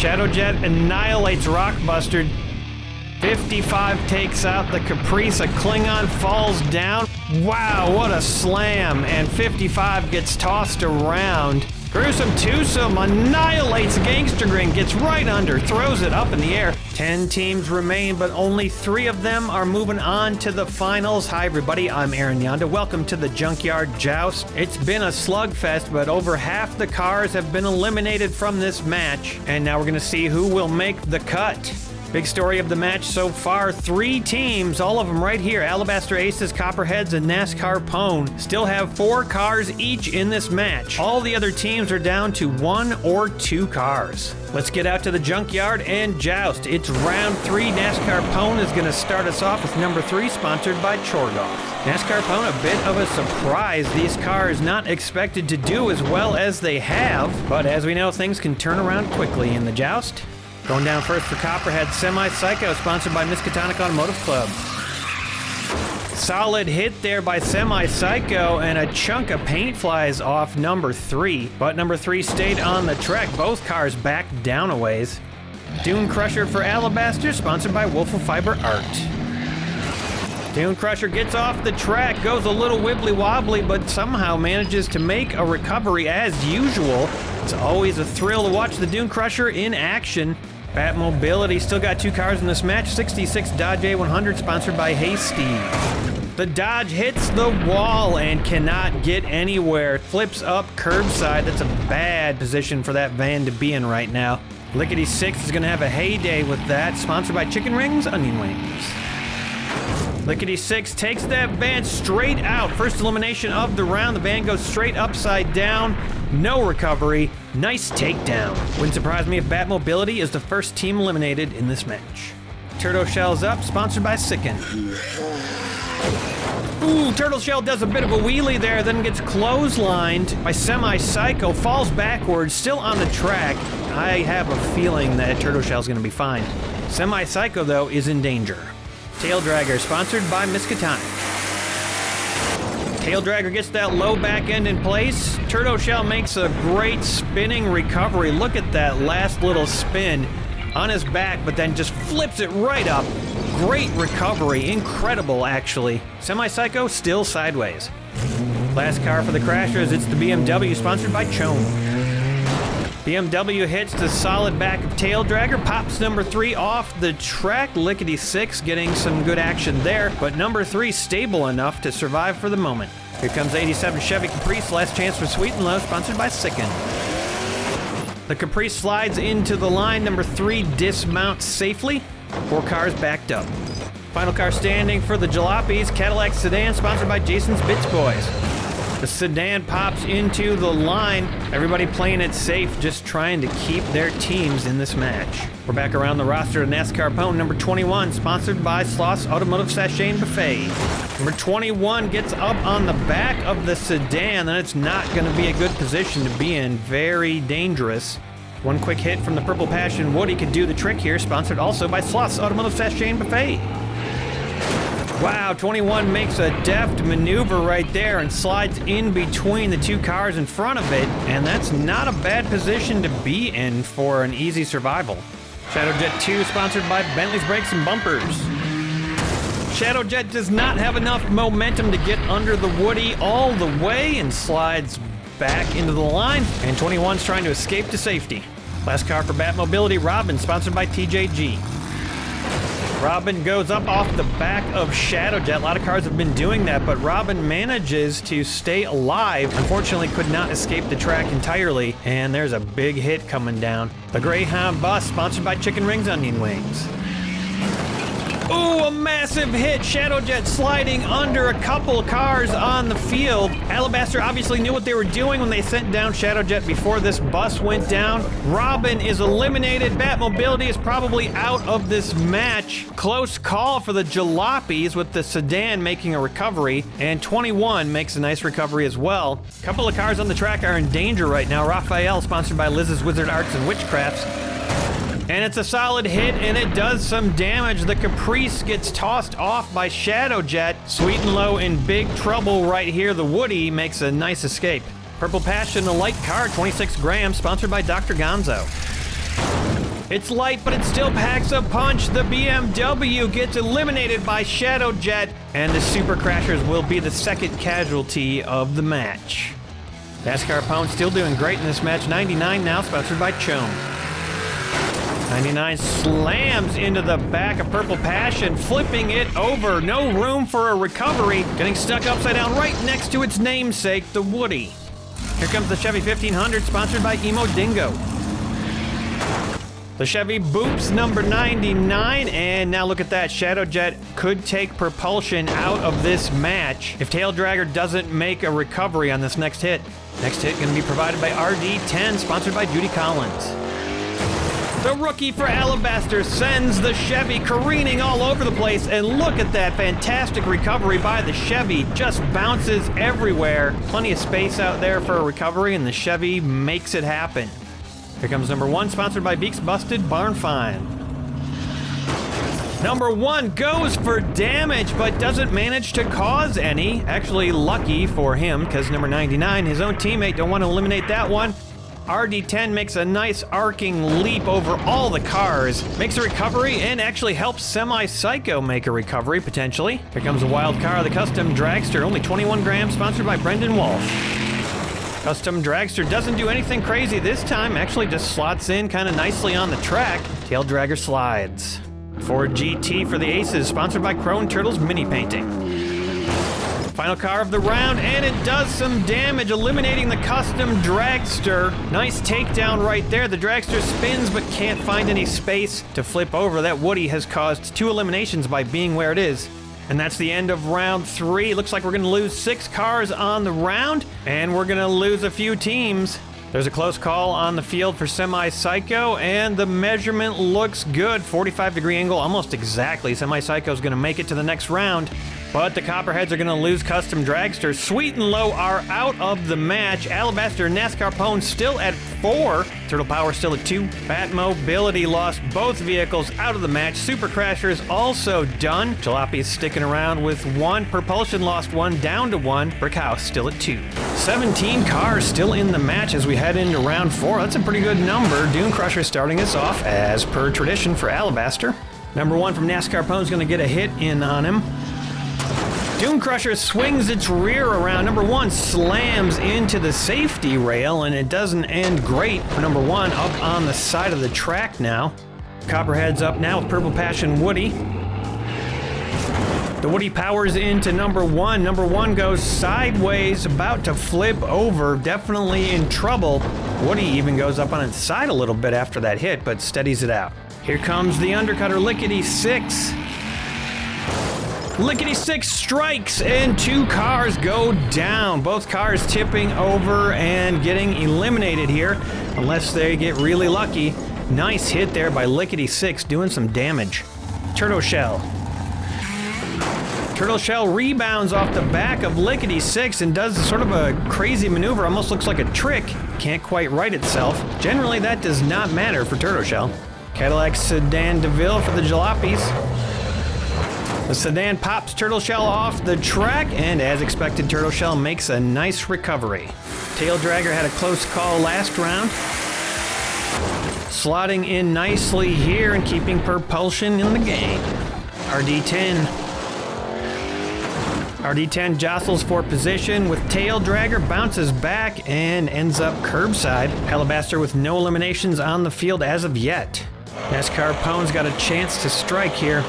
Shadowjet annihilates Rockbuster. 55 takes out the Caprice. A Klingon falls down. Wow, what a slam. And 55 gets tossed around. Gruesome Twosome annihilates Gangster Grin, gets right under, throws it up in the air. 10 teams remain, but only 3 of them are moving on to the finals. Hi everybody, I'm Aaron Yonda. Welcome to the Junkyard Joust. It's been a slugfest, but over half the cars have been eliminated from this match. And now we're gonna see who will make the cut. Big story of the match so far, 3 teams, all of them right here, Alabaster Aces, Copperheads, and NASCAR Pone, still have 4 cars each in this match. All the other teams are down to 1 or 2 cars. Let's get out to the Junkyard and joust. It's round 3. NASCAR Pone is going to start us off with number 3, sponsored by Chorgoff. NASCAR Pone, a bit of a surprise. These cars not expected to do as well as they have, but as we know, things can turn around quickly in the joust. Going down first for Copperhead, Semi-Psycho, sponsored by Miskatonic Automotive Club. Solid hit there by Semi-Psycho, and a chunk of paint flies off number 3. But number 3 stayed on the track. Both cars backed down a ways. Dune Crusher for Alabaster, sponsored by Wolf of Fiber Art. Dune Crusher gets off the track, goes a little wibbly-wobbly, but somehow manages to make a recovery as usual. It's always a thrill to watch the Dune Crusher in action. Bat Mobility still got 2 cars in this match. 66 Dodge A100, sponsored by Hasty. The Dodge hits the wall and cannot get anywhere. Flips up curbside. That's a bad position for that van to be in right now. Lickety Six is going to have a heyday with that. Sponsored by Chicken Rings, Onion Wings. Lickety Six takes that van straight out. First elimination of the round. The van goes straight upside down. No recovery. Nice takedown. Wouldn't surprise me if Bat Mobility is the first team eliminated in this match. Turtle Shell's up, sponsored by Sicken. Ooh, Turtle Shell does a bit of a wheelie there, then gets clotheslined by Semi-Psycho, falls backwards, still on the track. I have a feeling that Turtle Shell's gonna be fine. Semi-Psycho, though, is in danger. Tail Dragger, sponsored by Miskatonic. Tail Dragger gets that low back end in place. Turtle Shell makes a great spinning recovery. Look at that last little spin on his back, but then just flips it right up. Great recovery, incredible actually. Semi-Psycho still sideways. Last car for the Crashers, it's the BMW, sponsored by Chone. BMW hits the solid back of Tail Dragger, pops number 3 off the track. Lickety Six getting some good action there, but number 3 stable enough to survive for the moment. Here comes 87 Chevy Caprice, last chance for Sweet and Low, sponsored by Sicken. The Caprice slides into the line, number 3 dismounts safely. 4 cars backed up. Final car standing for the Jalopies, Cadillac Sedan, sponsored by Jason's Bits Boys. The sedan pops into the line. Everybody playing it safe, just trying to keep their teams in this match. We're back around the roster of NASCAR Pone, number 21, sponsored by Sloss Automotive Sachet and Buffet. Number 21 gets up on the back of the sedan, and it's not going to be a good position to be in. Very dangerous. One quick hit from the Purple Passion Woody could do the trick here, sponsored also by Sloss Automotive Sachet and Buffet. Wow, 21 makes a deft maneuver right there and slides in between the 2 cars in front of it, and that's not a bad position to be in for an easy survival. Shadowjet 2, sponsored by Bentley's Brakes and Bumpers. Shadowjet does not have enough momentum to get under the Woody all the way and slides back into the line, and 21's trying to escape to safety. Last car for Bat Mobility, Robin, sponsored by TJG. Robin goes up off the back of Shadowjet. A lot of cars have been doing that, but Robin manages to stay alive. Unfortunately, could not escape the track entirely, and there's a big hit coming down. The Greyhound bus, sponsored by Chicken Rings, Onion Wings. Ooh, a massive hit. Shadowjet sliding under a couple cars on the field. Alabaster obviously knew what they were doing when they sent down Shadowjet before this bus went down. Robin is eliminated. Bat Mobility is probably out of this match. Close call for the Jalopies with the sedan making a recovery, and 21 makes a nice recovery as well. A couple of cars on the track are in danger right now. Raphael, sponsored by Liz's Wizard Arts and Witchcrafts. And it's a solid hit, and it does some damage. The Caprice gets tossed off by Shadowjet. Sweet and Low in big trouble right here. The Woody makes a nice escape. Purple Passion, a light car, 26 grams, sponsored by Dr. Gonzo. It's light, but it still packs a punch. The BMW gets eliminated by Shadow Jet, and the Super Crashers will be the second casualty of the match. NASCAR Pwn still doing great in this match. 99 now, sponsored by Chome. 99 slams into the back of Purple Passion, flipping it over. No room for a recovery. Getting stuck upside down right next to its namesake, the Woody. Here comes the Chevy 1500, sponsored by Emo Dingo. The Chevy boops number 99, and now look at that. Shadow Jet could take propulsion out of this match if Tail Dragger doesn't make a recovery on this next hit. Next hit going to be provided by RD10, sponsored by Judy Collins. The rookie for Alabaster sends the Chevy careening all over the place, and look at that fantastic recovery by the Chevy. Just bounces everywhere. Plenty of space out there for a recovery, and the Chevy makes it happen. Here comes number 1, sponsored by Beaks Busted Barn Find. Number 1 goes for damage, but doesn't manage to cause any. Actually, lucky for him, because number 99, his own teammate, don't want to eliminate that one. RD10 makes a nice arcing leap over all the cars, makes a recovery, and actually helps Semi-Psycho make a recovery, potentially. Here comes a wild car, the Custom Dragster, only 21 grams, sponsored by Brendan Walsh. Custom Dragster doesn't do anything crazy this time, actually just slots in kind of nicely on the track. Tail Dragger slides. Ford GT for the Aces, sponsored by Crone Turtles Mini Painting. Final car of the round, and it does some damage, eliminating the Custom Dragster. Nice takedown right there. The Dragster spins, but can't find any space to flip over. That Woody has caused 2 eliminations by being where it is. And that's the end of round 3. Looks like we're going to lose 6 cars on the round, and we're going to lose a few teams. There's a close call on the field for Semi-Psycho, and the measurement looks good. 45-degree angle, almost exactly. Semi-Psycho is going to make it to the next round. But the Copperheads are going to lose Custom Dragster. Sweet and Low are out of the match. Alabaster and NASCAR Pwn still at 4. Turtle Power still at 2. Bat Mobility lost both vehicles out of the match. Super Crashers also done. Jalopy is sticking around with 1. Propulsion lost 1, down to 1. Brick House still at 2. 17 cars still in the match as we head into round 4. That's a pretty good number. Dune Crusher starting us off as per tradition for Alabaster. Number 1 from NASCAR Pwn is going to get a hit in on him. Dune Crusher swings its rear around. Number 1 slams into the safety rail, and it doesn't end great for number 1 up on the side of the track now. Copperhead's up now with Purple Passion Woody. The Woody powers into number 1. Number 1 goes sideways, about to flip over, definitely in trouble. Woody even goes up on its side a little bit after that hit, but steadies it out. Here comes the undercutter, Lickety 6. Lickety 6 strikes, and 2 cars go down. Both cars tipping over and getting eliminated here, unless they get really lucky. Nice hit there by Lickety 6, doing some damage. Turtle Shell. Turtle Shell rebounds off the back of Lickety 6 and does sort of a crazy maneuver, almost looks like a trick. Can't quite right itself. Generally, that does not matter for Turtle Shell. Cadillac Sedan DeVille for the Jalopies. The sedan pops Turtle Shell off the track, and as expected, Turtle Shell makes a nice recovery. Tail Dragger had a close call last round. Slotting in nicely here and keeping propulsion in the game. RD10 jostles for position with Tail Dragger, bounces back and ends up curbside. Alabaster with no eliminations on the field as of yet. NASCAR Pwn's got a chance to strike here.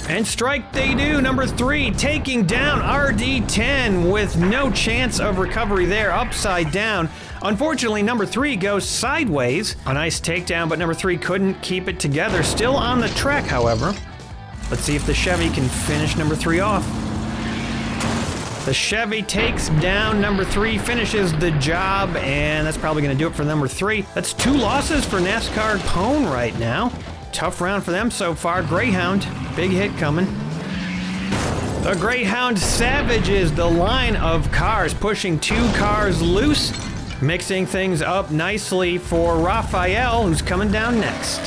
And strike they do. Number 3 taking down RD10 with no chance of recovery there, upside down. Unfortunately, number 3 goes sideways. A nice takedown, but number 3 couldn't keep it together. Still on the track, however. Let's see if the Chevy can finish number 3 off. The Chevy takes down number 3, finishes the job, and that's probably going to do it for number 3. That's 2 losses for NASCAR Pwn right now. Tough round for them so far. Greyhound, big hit coming. The Greyhound savages the line of cars, pushing 2 cars loose, mixing things up nicely for Raphael, who's coming down next.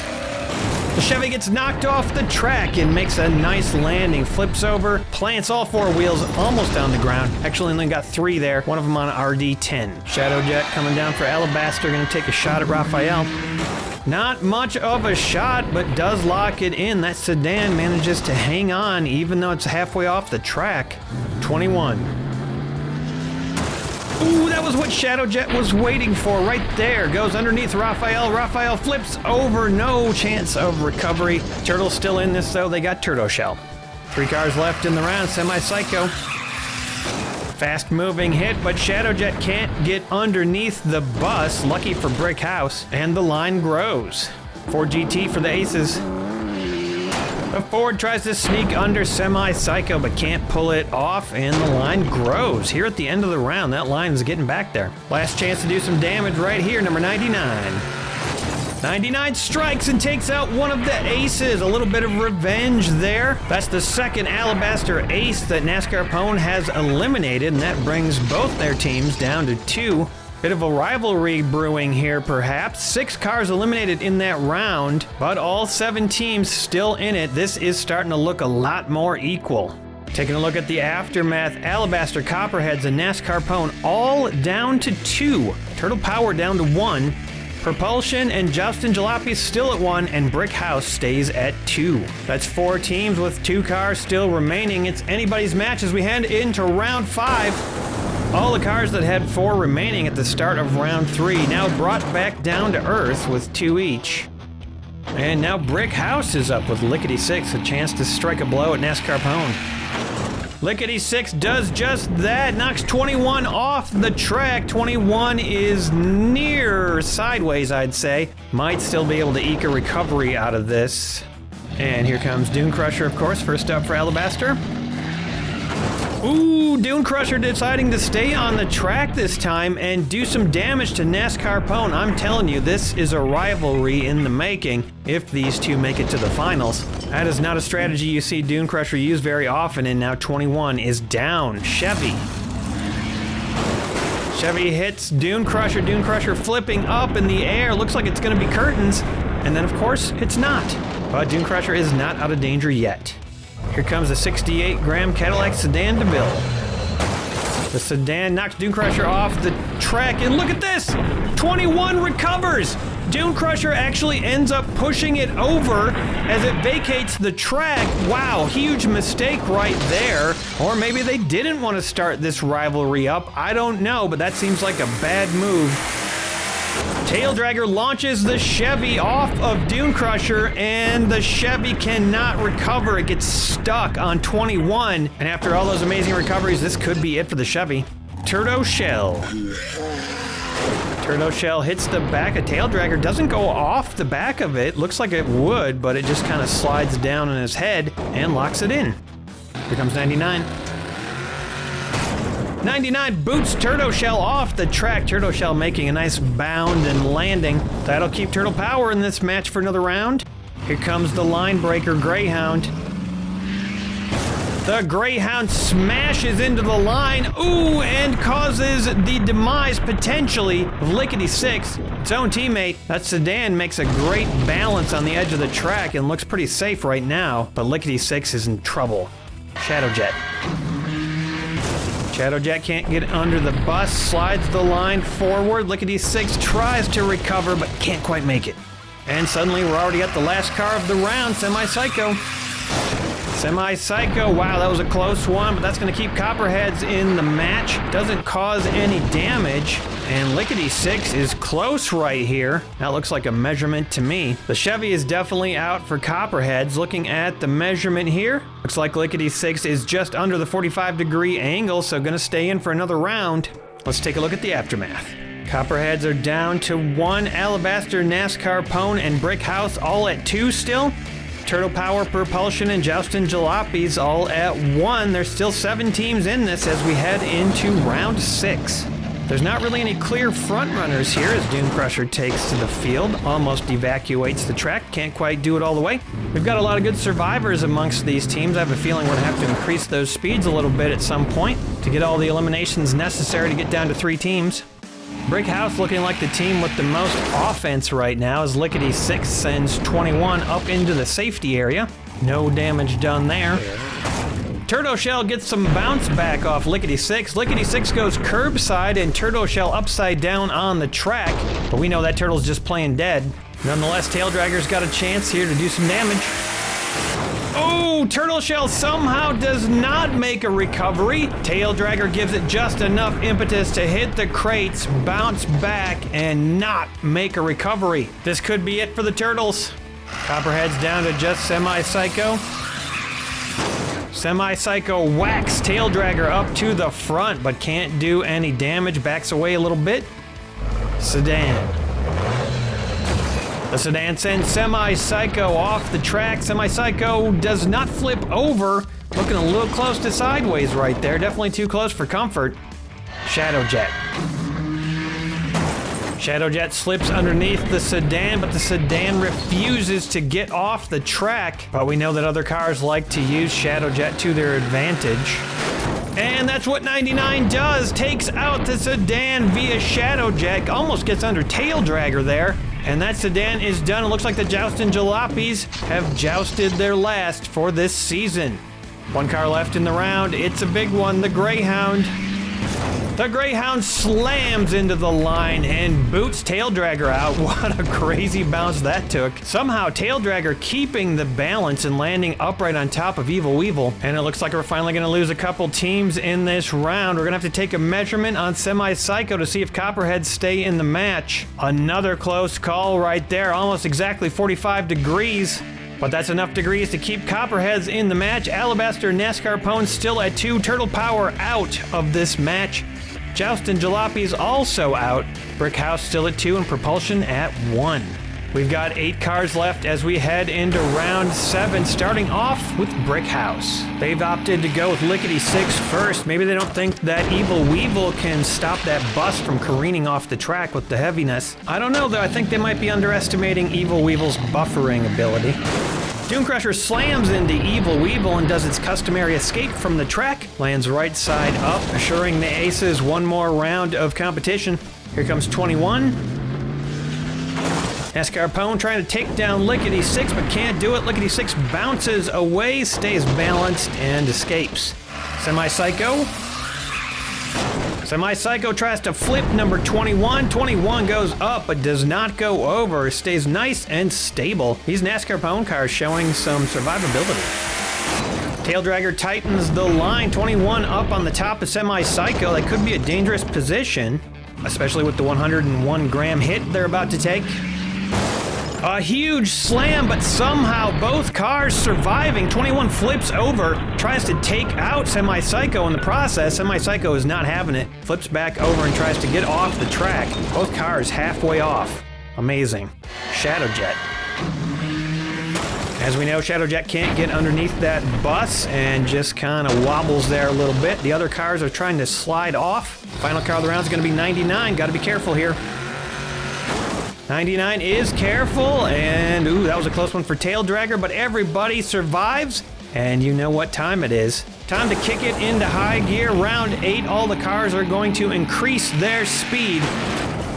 The Chevy gets knocked off the track and makes a nice landing, flips over, plants all 4 wheels almost on the ground. Actually only got 3 there, one of them on RD10. Shadow Jet coming down for Alabaster, gonna take a shot at Raphael. Not much of a shot, but does lock it in. That sedan manages to hang on even though it's halfway off the track. 21. Ooh, that was what Shadowjet was waiting for right there. Goes underneath Raphael. Raphael flips over. No chance of recovery. Turtle's still in this, though. They got Turtle Shell. 3 cars left in the round. Semi-Psycho. Fast moving hit, but Shadowjet can't get underneath the bus. Lucky for Brick House. And the line grows. Ford GT for the aces. The Ford tries to sneak under Semi-Psycho, but can't pull it off, and the line grows. Here at the end of the round, that line is getting back there. Last chance to do some damage right here, number 99. 99 strikes and takes out one of the aces. A little bit of revenge there. That's the second Alabaster ace that NASCAR Pwn has eliminated, and that brings both their teams down to 2. Bit of a rivalry brewing here, perhaps. 6 cars eliminated in that round, but all 7 teams still in it. This is starting to look a lot more equal. Taking a look at the aftermath, Alabaster, Copperheads, and NASCAR Pwn all down to 2. Turtle Power down to 1. Propulsion and Joust and Jalopy still at 1, and Brick House stays at 2. That's 4 teams with 2 cars still remaining. It's anybody's match as we head into round 5. All the cars that had 4 remaining at the start of round 3 now brought back down to earth with 2 each. And now Brick House is up with Lickety Six, a chance to strike a blow at NASCAR Pwn. Lickety Six does just that, knocks 21 off the track. 21 is near sideways, I'd say. Might still be able to eke a recovery out of this. And here comes Dune Crusher, of course, first up for Alabaster. Ooh, Dune Crusher deciding to stay on the track this time and do some damage to NASCAR Pwn. I'm telling you, this is a rivalry in the making if these two make it to the finals. That is not a strategy you see Dune Crusher use very often, and now 21 is down. Chevy hits Dune Crusher flipping up in the air. Looks like it's going to be curtains, and then of course it's not. But Dune Crusher is not out of danger yet. Here comes a 68 Graham Cadillac sedan to build. The sedan knocks Dune Crusher off the track, and look at this! 21 recovers! Dune Crusher actually ends up pushing it over as it vacates the track. Wow, huge mistake right there. Or maybe they didn't want to start this rivalry up. I don't know, but that seems like a bad move. Tail Dragger launches the Chevy off of Dune Crusher, and the Chevy cannot recover. It gets stuck on 21. And after all those amazing recoveries, this could be it for the Chevy. Turtle Shell hits the back of Tail Dragger. Doesn't go off the back of it. Looks like it would, but it just kind of slides down on his head and locks it in. Here comes 99. 99 boots Turtle Shell off the track. Turtle Shell making a nice bound and landing. That'll keep Turtle Power in this match for another round. Here comes the line breaker Greyhound. The Greyhound smashes into the line, ooh, and causes the demise potentially of Lickety Six, its own teammate. That sedan makes a great balance on the edge of the track and looks pretty safe right now, but Lickety Six is in trouble. Shadowjet can't get under the bus, slides the line forward. Lickety Six tries to recover, but can't quite make it. And suddenly we're already at the last car of the round, Semi-Psycho. Semi-Psycho, wow, that was a close one, but that's going to keep Copperheads in the match. Doesn't cause any damage, and Lickety Six is close right here. That looks like a measurement to me. The Chevy is definitely out for Copperheads. Looking at the measurement here, looks like Lickety Six is just under the 45-degree angle, so going to stay in for another round. Let's take a look at the aftermath. Copperheads are down to 1. Alabaster, NASCAR Pwn, and Brick House all at 2 still. Turtle Power, Propulsion, and Joust and Jalopies all at 1. There's still 7 teams in this as we head into round 6. There's not really any clear front runners here as Dune Crusher takes to the field, almost evacuates the track, can't quite do it all the way. We've got a lot of good survivors amongst these teams. I have a feeling we're going to have to increase those speeds a little bit at some point to get all the eliminations necessary to get down to 3 teams. Brick House looking like the team with the most offense right now as Lickety Six sends 21 up into the safety area. No damage done there. Turtle Shell gets some bounce back off Lickety Six. Lickety Six goes curbside and Turtle Shell upside down on the track, but we know that turtle's just playing dead. Nonetheless, Tail Dragger's got a chance here to do some damage. Oh, Turtle Shell somehow does not make a recovery. Tail Dragger gives it just enough impetus to hit the crates, bounce back, and not make a recovery. This could be it for the turtles. Copperhead's down to just Semi-Psycho. Semi-Psycho whacks Tail Dragger up to the front, but can't do any damage. Backs away a little bit. Sedan. The sedan sends Semi-Psycho off the track. Semi-Psycho does not flip over. Looking a little close to sideways right there. Definitely too close for comfort. Shadow Jet. Shadow Jet slips underneath the sedan, but the sedan refuses to get off the track. But we know that other cars like to use Shadow Jet to their advantage. And that's what 99 does. Takes out the sedan via Shadow Jet. Almost gets under Tail Dragger there. And that sedan is done. It looks like the Joust and Jalopies have jousted their last for this season. One car left in the round. It's a big one, the Greyhound. The Greyhound slams into the line and boots Tail Dragger out. What a crazy bounce that took. Somehow Tail Dragger keeping the balance and landing upright on top of Evil Weevil. And it looks like we're finally going to lose a couple teams in this round. We're going to have to take a measurement on Semi-Psycho to see if Copperheads stay in the match. Another close call right there, almost exactly 45 degrees. But that's enough degrees to keep Copperheads in the match. Alabaster NASCAR Pone still at 2. Turtle Power out of this match. Joust and Jalopies also out. Brick House still at 2 and Propulsion at 1. We've got 8 cars left as we head into round 7, starting off with Brick House. They've opted to go with Lickety Six first. Maybe they don't think that Evil Weevil can stop that bus from careening off the track with the heaviness. I don't know though, I think they might be underestimating Evil Weevil's buffering ability. Dune Crusher slams into Evil Weevil and does its customary escape from the track. Lands right side up, assuring the Aces one more round of competition. Here comes 21. NASCAR Pone trying to take down Lickety Six, but can't do it. Lickety Six bounces away, stays balanced, and escapes. Semi-Psycho. Semi-Psycho tries to flip number 21. 21 goes up, but does not go over. Stays nice and stable. These NASCAR Pone cars showing some survivability. Tail Dragger tightens the line. 21 up on the top of Semi-Psycho. That could be a dangerous position, especially with the 101 gram hit they're about to take. A huge slam, but somehow both cars surviving. 21 flips over, tries to take out Semi-Psycho in the process. Semi-Psycho is not having it. Flips back over and tries to get off the track. Both cars halfway off. Amazing. Shadow Jet. As we know, Shadow Jet can't get underneath that bus and just kind of wobbles there a little bit. The other cars are trying to slide off. Final car of the round is going to be 99. Got to be careful here. 99 is careful, and ooh, that was a close one for Tail Dragger, but everybody survives, and you know what time it is. Time to kick it into high gear. Round 8, all the cars are going to increase their speed.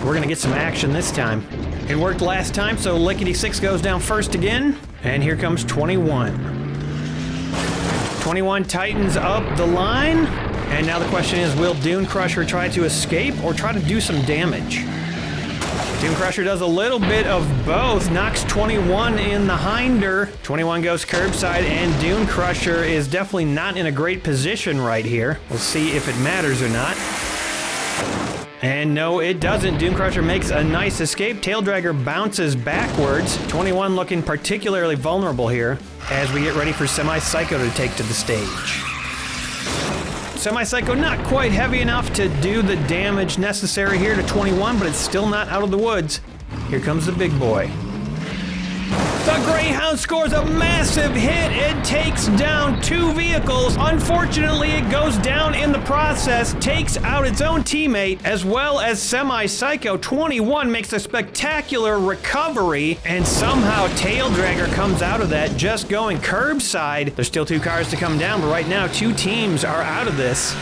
We're going to get some action this time. It worked last time, so Lickety Six goes down first again, and here comes 21. 21 tightens up the line, and now the question is, will Dune Crusher try to escape or try to do some damage? Dune Crusher does a little bit of both, knocks 21 in the hinder. 21 goes curbside, and Dune Crusher is definitely not in a great position right here. We'll see if it matters or not. And no, it doesn't. Dune Crusher makes a nice escape. Tail Dragger bounces backwards. 21 looking particularly vulnerable here as we get ready for Semi-Psycho to take to the stage. Semi-Psycho not quite heavy enough to do the damage necessary here to 21, but it's still not out of the woods. Here comes the big boy. The Greyhound scores a massive hit. It takes down 2 vehicles. Unfortunately, it goes down in the process, takes out its own teammate, as well as Semi-Psycho. 21 makes a spectacular recovery, and somehow Tail Dragger comes out of that, just going curbside. There's still 2 cars to come down, but right now 2 teams are out of this.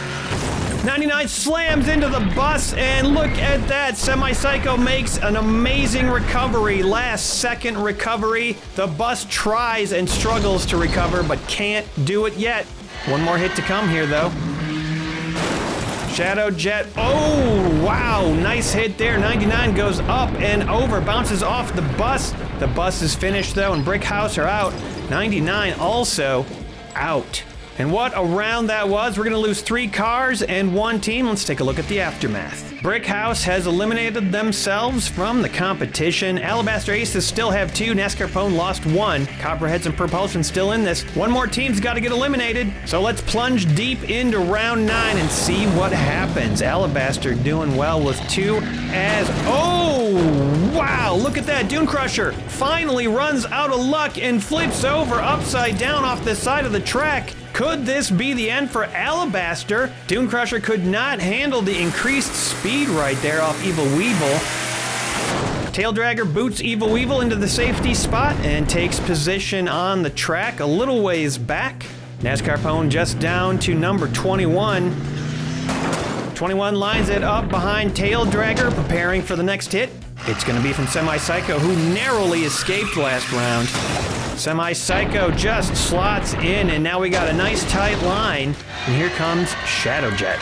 99 slams into the bus, and look at that. Semi-Psycho makes an amazing recovery. Last second recovery. The bus tries and struggles to recover, but can't do it yet. One more hit to come here, though. Shadow Jet. Oh, wow. Nice hit there. 99 goes up and over. Bounces off the bus. The bus is finished, though, and Brick House are out. 99 also out. And what a round that was. We're going to lose 3 cars and 1 team. Let's take a look at the aftermath. Brick House has eliminated themselves from the competition. Alabaster Aces still have 2. NASCAR Pone lost 1. Copperheads and Propulsion still in this. 1 more team's got to get eliminated. So let's plunge deep into round 9 and see what happens. Alabaster doing well with 2 as... Oh, wow. Look at that. Dune Crusher finally runs out of luck and flips over upside down off the side of the track. Could this be the end for Alabaster? Dune Crusher could not handle the increased speed right there off Evil Weevil. Tail Dragger boots Evil Weevil into the safety spot and takes position on the track a little ways back. NASCAR Pone just down to number 21. 21 lines it up behind Tail Dragger, preparing for the next hit. It's going to be from Semi Psycho, who narrowly escaped last round. Semi Psycho just slots in, and now we got a nice tight line. And here comes Shadow Jet.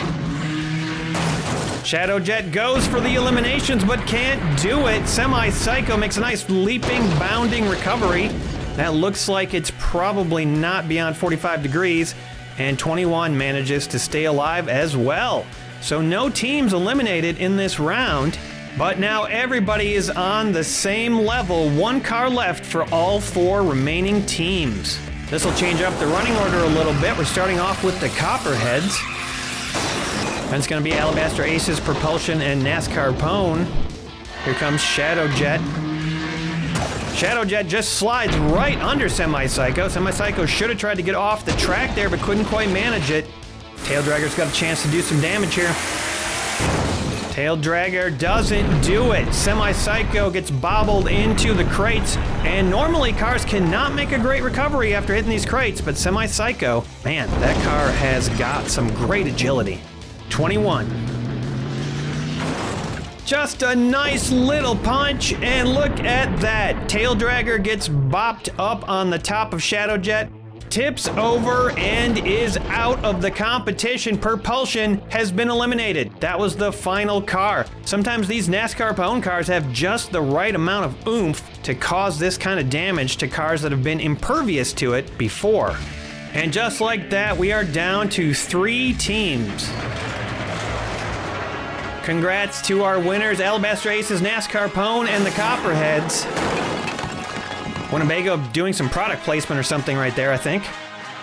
Shadow Jet goes for the eliminations, but can't do it. Semi Psycho makes a nice leaping, bounding recovery. That looks like it's probably not beyond 45 degrees. And 21 manages to stay alive as well. So no teams eliminated in this round. But now everybody is on the same level. 1 car left for all 4 remaining teams. This will change up the running order a little bit. We're starting off with the Copperheads. And it's going to be Alabaster Aces, Propulsion, and NASCAR Pone. Here comes Shadow Jet. Shadow Jet just slides right under Semi Psycho. Semi Psycho should have tried to get off the track there, but couldn't quite manage it. Tail Dragger's got a chance to do some damage here. Tail Dragger doesn't do it. Semi Psycho gets bobbled into the crates, and normally cars cannot make a great recovery after hitting these crates, but Semi Psycho, man, that car has got some great agility. 21. Just a nice little punch, and look at that. Tail Dragger gets bopped up on the top of Shadow Jet, tips over and is out of the competition. Propulsion has been eliminated. That was the final car. Sometimes these NASCAR Pone cars have just the right amount of oomph to cause this kind of damage to cars that have been impervious to it before. And just like that, we are down to 3 teams. Congrats to our winners, Alabaster Aces, NASCAR Pone, and the Copperheads. Winnebago doing some product placement or something right there, I think.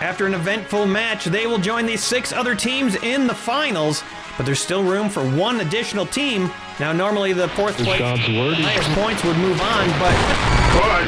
After an eventful match, they will join these 6 other teams in the finals, but there's still room for 1 additional team. Now, normally the 4th place highest points would move on, but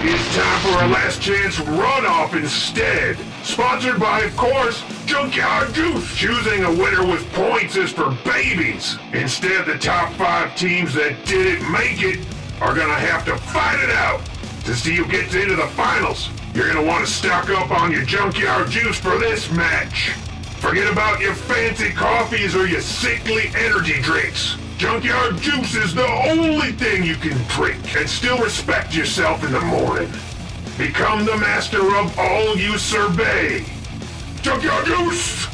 it's time for our last chance runoff instead. Sponsored by, of course, Junkyard Joust. Choosing a winner with points is for babies. Instead, the top 5 teams that didn't make it are gonna have to fight it out to see who gets into the finals. You're gonna want to stock up on your Junkyard Joust for this match. Forget about your fancy coffees or your sickly energy drinks. Junkyard Joust is the only thing you can drink and still respect yourself in the morning. Become the master of all you survey. Junkyard Joust!